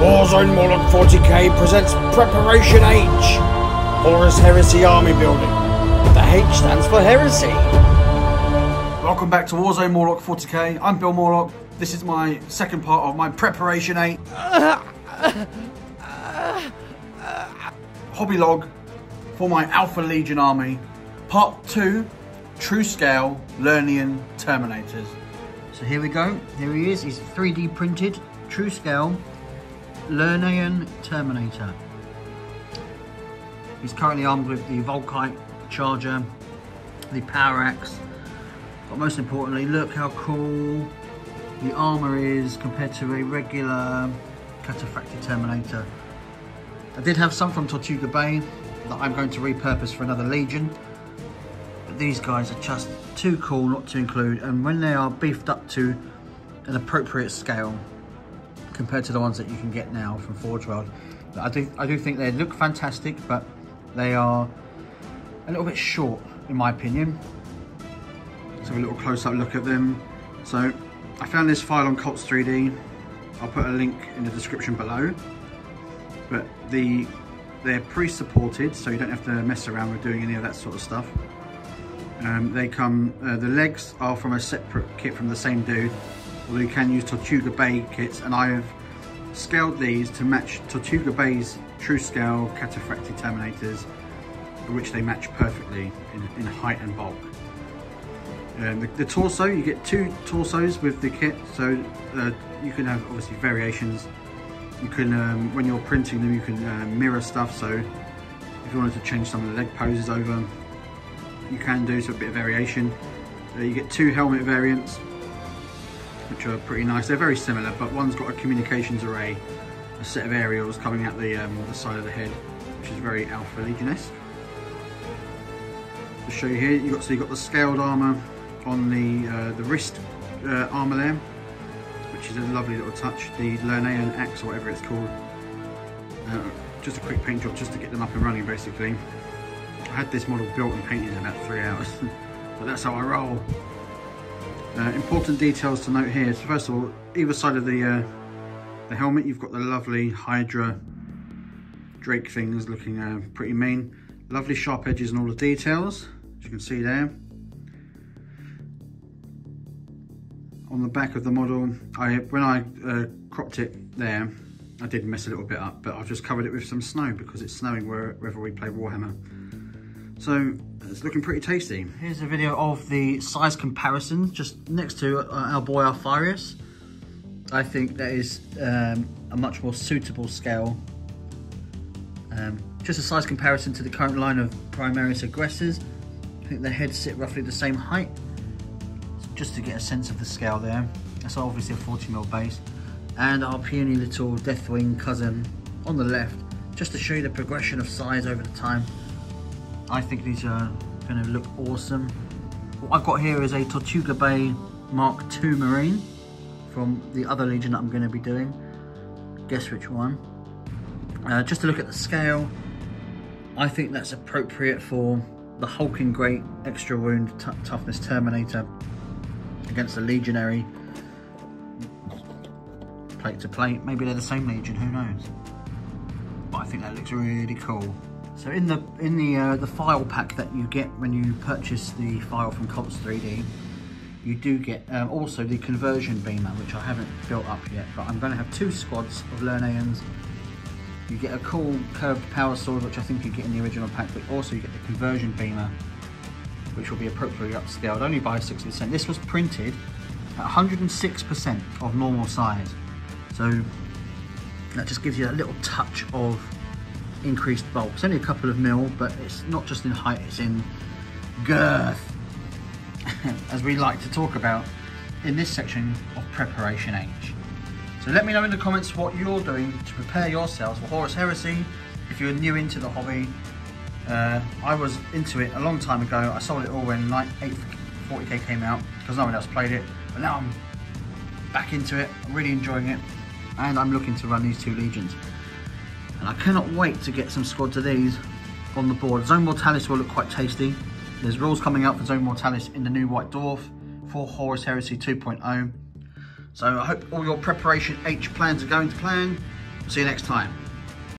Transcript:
Warzone Morloc 40k presents Preparation H, Horus Heresy army building. The H stands for Heresy. Welcome back to Warzone Morloc 40k. I'm Bill Morloc. This is my second part of my Preparation H hobby log for my Alpha Legion army. Part 2, True Scale Lernaean Terminators. So here we go. Here he is. He's 3D printed, True Scale Lernaean Terminator. He's currently armed with the Volkite charger, the power axe, but most importantly, look how cool the armor is compared to a regular cataphractic Terminator. I did have some from Tortuga Bays that I'm going to repurpose for another Legion, but these guys are just too cool not to include, and when they are beefed up to an appropriate scale compared to the ones that you can get now from Forge World, I do think they look fantastic, but they are a little bit short in my opinion. Let's have a little close-up look at them. So I found this file on Cults 3D. I'll put a link in the description below. But they're pre-supported, so you don't have to mess around with doing any of that sort of stuff. They come, the legs are from a separate kit from the same dude, although you can use Tortuga Bay kits, and I have scaled these to match Tortuga Bay's True Scale Cataphractic Terminators, which they match perfectly in height and bulk. The torso, you get 2 torsos with the kit, so you can have obviously variations. You can, when you're printing them, you can mirror stuff, so if you wanted to change some of the leg poses over, you can do, so a bit of variation. You get 2 helmet variants, which are pretty nice. They're very similar, but one's got a communications array, a set of aerials coming out the side of the head, which is very Alpha Legion-esque. To show you here, you've got the scaled armour on the wrist armour there, which is a lovely little touch. The Learnean axe, or whatever it's called. Just a quick paint job just to get them up and running, basically. I had this model built and painted in about 3 hours, but that's how I roll. Important details to note here. So first of all, either side of the helmet, you've got the lovely Hydra Drake things looking pretty mean. Lovely sharp edges and all the details, as you can see there. On the back of the model, when I cropped it there, I did mess a little bit up, but I've just covered it with some snow because it's snowing wherever we play Warhammer. So it's looking pretty tasty. Here's a video of the size comparison just next to our boy Horus. I think that is a much more suitable scale. Just a size comparison to the current line of Primaris Aggressors. I think their heads sit roughly the same height. Just to get a sense of the scale there. That's obviously a 40mm base. And our puny little Deathwing cousin on the left, just to show you the progression of size over the time. I think these are going to look awesome. What I've got here is a Tortuga Bay Mark II Marine from the other Legion that I'm going to be doing. Guess which one. Just to look at the scale, I think that's appropriate for the hulking great extra wound toughness Terminator against the Legionary plate to plate. Maybe they're the same Legion, who knows? But I think that looks really cool. So in the file pack that you get when you purchase the file from Cults 3D, you do get also the conversion beamer, which I haven't built up yet, but I'm going to have 2 squads of Lernaeans. You get a cool curved power sword, which I think you get in the original pack, but also you get the conversion beamer, which will be appropriately upscaled only by 60%. This was printed at 106% of normal size. So that just gives you a little touch of increased bulk. It's only a couple of mil, but it's not just in height, it's in girth, as we like to talk about in this section of Preparation H. So let me know in the comments what you're doing to prepare yourselves for Horus Heresy. If you're new into the hobby, I was into it a long time ago. I sold it all when 40k came out because no one else played it, but now I'm back into it. I'm really enjoying it, and I'm looking to run these 2 Legions. And I cannot wait to get some squads of these on the board. Zone Mortalis will look quite tasty. There's rules coming out for Zone Mortalis in the new White Dwarf for Horus Heresy 2.0. So I hope all your Preparation H plans are going to plan. See you next time.